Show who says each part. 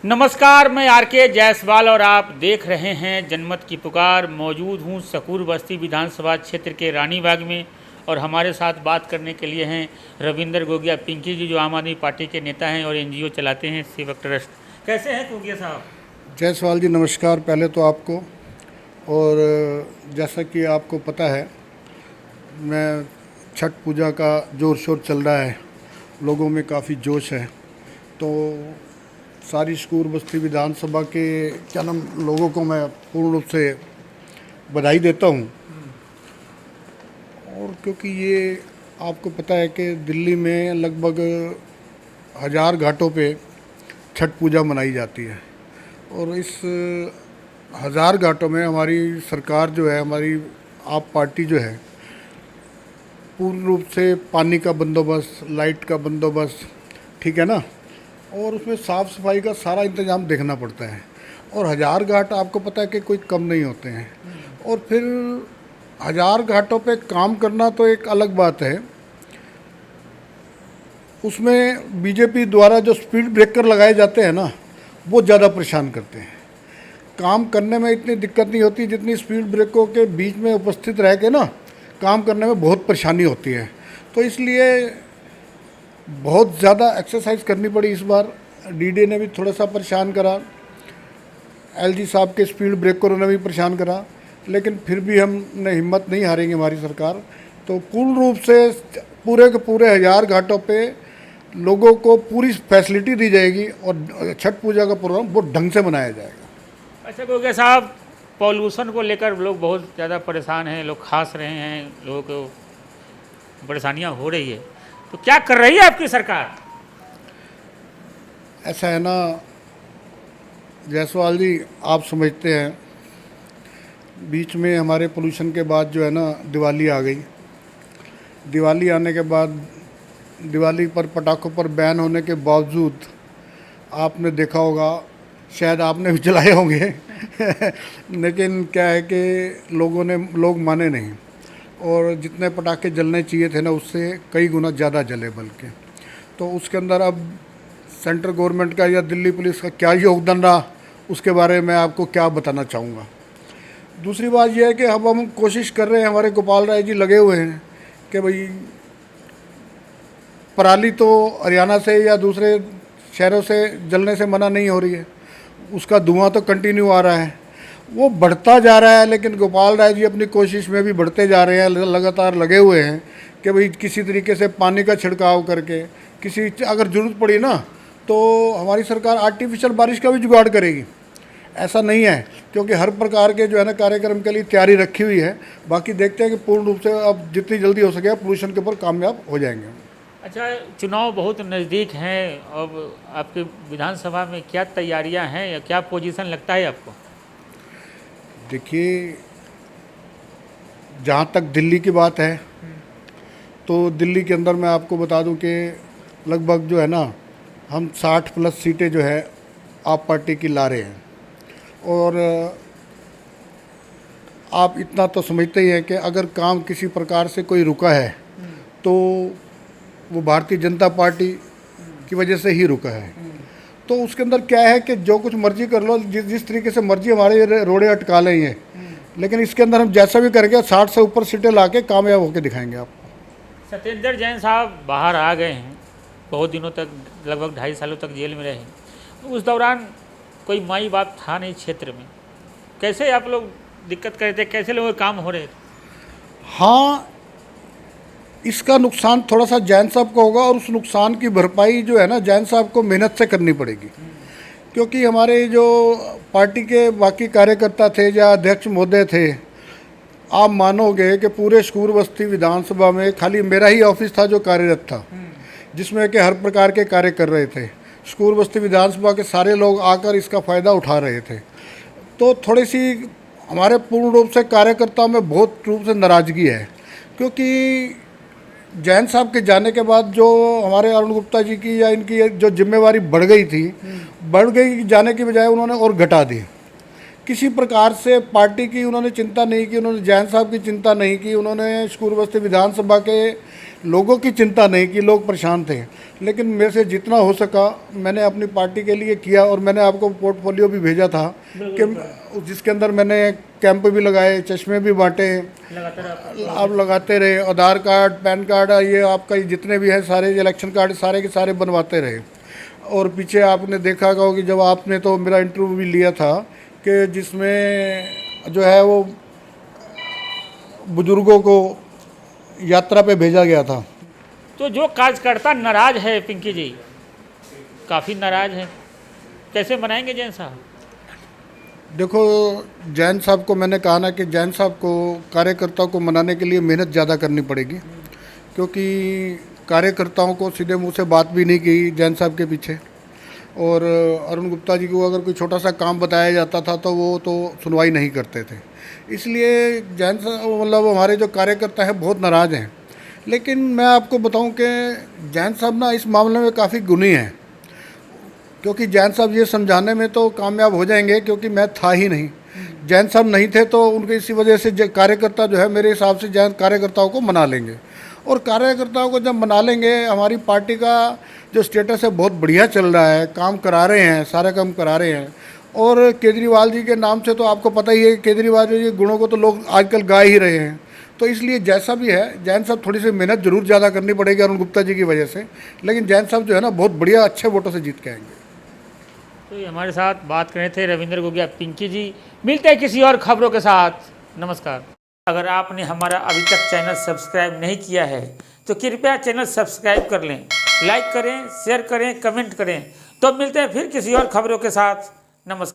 Speaker 1: नमस्कार, मैं आर.के. जायसवाल और आप देख रहे हैं जनमत की पुकार। मौजूद हूँ सकूर बस्ती विधानसभा क्षेत्र के रानीबाग में और हमारे साथ बात करने के लिए हैं रविंदर गोगिया पिंकी जी, जो आम आदमी पार्टी के नेता हैं और एनजीओ चलाते हैं सेवक ट्रस्ट। कैसे हैं गोगिया साहब?
Speaker 2: जायसवाल जी नमस्कार पहले तो आपको। और जैसा कि आपको पता है, मैं छठ पूजा का ज़ोर शोर चल रहा है, लोगों में काफ़ी जोश है। तो सारी सकूर बस्ती विधानसभा के लोगों को मैं पूर्ण रूप से बधाई देता हूँ। और क्योंकि ये आपको पता है कि दिल्ली में लगभग 1000 घाटों पे छठ पूजा मनाई जाती है और इस 1000 घाटों में हमारी सरकार जो है, हमारी आप पार्टी जो है, पूर्ण रूप से पानी का बंदोबस्त, लाइट का बंदोबस्त, ठीक है ना, और उसमें साफ़ सफाई का सारा इंतज़ाम देखना पड़ता है। और 1000 घाट आपको पता है कि कोई कम नहीं होते हैं। और फिर 1000 घाटों पे काम करना तो एक अलग बात है, उसमें बीजेपी द्वारा जो स्पीड ब्रेकर लगाए जाते हैं ना, वो ज़्यादा परेशान करते हैं। काम करने में इतनी दिक्कत नहीं होती जितनी स्पीड ब्रेकों के बीच में उपस्थित रह के ना काम करने में बहुत परेशानी होती है। तो इसलिए बहुत ज़्यादा एक्सरसाइज करनी पड़ी इस बार। डीडी ने भी थोड़ा सा परेशान करा, एलजी साहब के स्पीड ब्रेकरों ने भी परेशान करा, लेकिन फिर भी हमने हिम्मत नहीं हारेंगे हमारी सरकार। तो पूर्ण रूप से पूरे के पूरे 1000 घाटों पे लोगों को पूरी फैसिलिटी दी जाएगी और छठ पूजा का प्रोग्राम बहुत ढंग से मनाया जाएगा।
Speaker 1: अच्छा गोगिया साहब, पॉल्यूशन को लेकर लोग बहुत ज़्यादा परेशान हैं, लोग खास रहे हैं, लोगों को परेशानियाँ हो रही है, तो क्या कर रही है आपकी सरकार?
Speaker 2: ऐसा है ना जायसवाल जी, आप समझते हैं बीच में हमारे पोल्यूशन के बाद जो है ना दिवाली आ गई। दिवाली आने के बाद दिवाली पर पटाखों पर बैन होने के बावजूद आपने देखा होगा, शायद आपने भी जलाए होंगे लेकिन क्या है कि लोग माने नहीं और जितने पटाखे जलने चाहिए थे ना, उससे कई गुना ज़्यादा जले बल्कि। तो उसके अंदर अब सेंट्रल गवर्नमेंट का या दिल्ली पुलिस का क्या योगदान रहा, उसके बारे में आपको क्या बताना चाहूँगा। दूसरी बात यह है कि अब हम कोशिश कर रहे हैं, हमारे गोपाल राय जी लगे हुए हैं कि भाई पराली तो हरियाणा से या दूसरे शहरों से जलने से मना नहीं हो रही है, उसका धुआं तो कंटिन्यू आ रहा है, वो बढ़ता जा रहा है। लेकिन गोपाल राय जी अपनी कोशिश में भी बढ़ते जा रहे हैं, लगातार लगे हुए हैं कि भाई किसी तरीके से पानी का छिड़काव करके, किसी अगर ज़रूरत पड़ी ना तो हमारी सरकार आर्टिफिशियल बारिश का भी जुगाड़ करेगी। ऐसा नहीं है, क्योंकि हर प्रकार के जो है ना कार्यक्रम के लिए तैयारी रखी हुई है। बाकी देखते हैं कि पूर्ण रूप से अब जितनी जल्दी हो सके पोल्यूशन के ऊपर कामयाब हो जाएंगे।
Speaker 1: अच्छा, चुनाव बहुत नज़दीक हैं, अब आपके विधानसभा में क्या तैयारियां हैं या क्या पोजीशन लगता है आपको?
Speaker 2: देखिए, जहाँ तक दिल्ली की बात है तो दिल्ली के अंदर मैं आपको बता दूं कि लगभग जो है ना हम 60+ सीटें जो है आप पार्टी की ला रहे हैं। और आप इतना तो समझते ही हैं कि अगर काम किसी प्रकार से कोई रुका है तो वो भारतीय जनता पार्टी की वजह से ही रुका है। तो उसके अंदर क्या है कि जो कुछ मर्जी कर लो, जिस तरीके से मर्जी हमारे रोड़े अटका लेंगे, लेकिन इसके अंदर हम जैसा भी करके 60 से ऊपर सीटें लाके कामयाब होकर दिखाएंगे आपको।
Speaker 1: सत्येंद्र जैन साहब बाहर आ गए हैं, बहुत दिनों तक, लगभग 2.5 सालों तक जेल में रहे। उस दौरान कोई माई बाप था नहीं क्षेत्र में, कैसे आप लोग दिक्कत कर रहे थे, कैसे लोगों के काम हो रहे थे?
Speaker 2: हाँ, इसका नुकसान थोड़ा सा जैन साहब को होगा और उस नुकसान की भरपाई जो है ना जैन साहब को मेहनत से करनी पड़ेगी। क्योंकि हमारे जो पार्टी के बाकी कार्यकर्ता थे या अध्यक्ष महोदय थे, आप मानोगे कि पूरे सकूर बस्ती विधानसभा में खाली मेरा ही ऑफिस था जो कार्यरत था, जिसमें कि हर प्रकार के कार्य कर रहे थे। सकूर बस्ती विधानसभा के सारे लोग आकर इसका फ़ायदा उठा रहे थे। तो थोड़ी सी हमारे पूर्ण रूप से कार्यकर्ताओं में बहुत रूप से नाराज़गी है, क्योंकि जैन साहब के जाने के बाद जो हमारे अरुण गुप्ता जी की या इनकी जो जिम्मेवारी बढ़ गई थी, बढ़ गई जाने की बजाय उन्होंने और घटा दी किसी प्रकार से पार्टी की उन्होंने चिंता नहीं की, उन्होंने जैन साहब की चिंता नहीं की, उन्होंने शकूर बस्ती विधानसभा के लोगों की चिंता नहीं की। लोग परेशान थे, लेकिन मेरे से जितना हो सका मैंने अपनी पार्टी के लिए किया। और मैंने आपको पोर्टफोलियो भी भेजा था कि जिसके अंदर मैंने कैंप भी लगाए, चश्मे भी बांटे, आप लगाते रहे, आधार कार्ड, पैन कार्ड, ये आपका जितने भी हैं सारे इलेक्शन कार्ड सारे के सारे बनवाते रहे। और पीछे आपने देखा होगा कि जब आपने तो मेरा इंटरव्यू भी लिया था कि जिसमें जो है वो बुजुर्गों को यात्रा पे भेजा गया था।
Speaker 1: तो जो कार्यकर्ता नाराज है पिंकी जी, काफ़ी नाराज है, कैसे मनाएंगे जैन साहब?
Speaker 2: देखो, जैन साहब को मैंने कहा ना कि जैन साहब को कार्यकर्ताओं को मनाने के लिए मेहनत ज़्यादा करनी पड़ेगी, क्योंकि कार्यकर्ताओं को सीधे मुंह से बात भी नहीं की जैन साहब के पीछे। और अरुण गुप्ता जी को अगर कोई छोटा सा काम बताया जाता था तो वो तो सुनवाई नहीं करते थे। इसलिए जैन साहब मतलब हमारे जो कार्यकर्ता हैं बहुत नाराज़ हैं। लेकिन मैं आपको बताऊं कि जैन साहब ना इस मामले में काफ़ी गुणी हैं, क्योंकि जैन साहब ये समझाने में तो कामयाब हो जाएंगे, क्योंकि मैं था ही नहीं। जैन साहब नहीं थे तो उनके इसी वजह से कार्यकर्ता जो है मेरे हिसाब से जैन कार्यकर्ताओं को मना लेंगे। और कार्यकर्ताओं को जब मना लेंगे, हमारी पार्टी का जो स्टेटस है बहुत बढ़िया चल रहा है, काम करा रहे हैं, सारे काम करा रहे हैं। और केजरीवाल जी के नाम से तो आपको पता ही है, केजरीवाल जी के गुणों को तो लोग आजकल गा ही रहे हैं। तो इसलिए जैसा भी है, जैन साहब थोड़ी सी मेहनत जरूर ज़्यादा करनी पड़ेगी अरुण गुप्ता जी की वजह से, लेकिन जैन साहब जो है ना बहुत बढ़िया अच्छे वोटों से जीत के आएंगे।
Speaker 1: तो ये हमारे साथ बात कर रहे थे रविंद्र गोगिया पिंकी जी। मिलते हैं किसी और खबरों के साथ। नमस्कार। अगर आपने हमारा अभी तक चैनल सब्सक्राइब नहीं किया है तो कृपया चैनल सब्सक्राइब कर लें, लाइक करें, शेयर करें, कमेंट करें। तो मिलते हैं फिर किसी और खबरों के साथ। नमस्कार।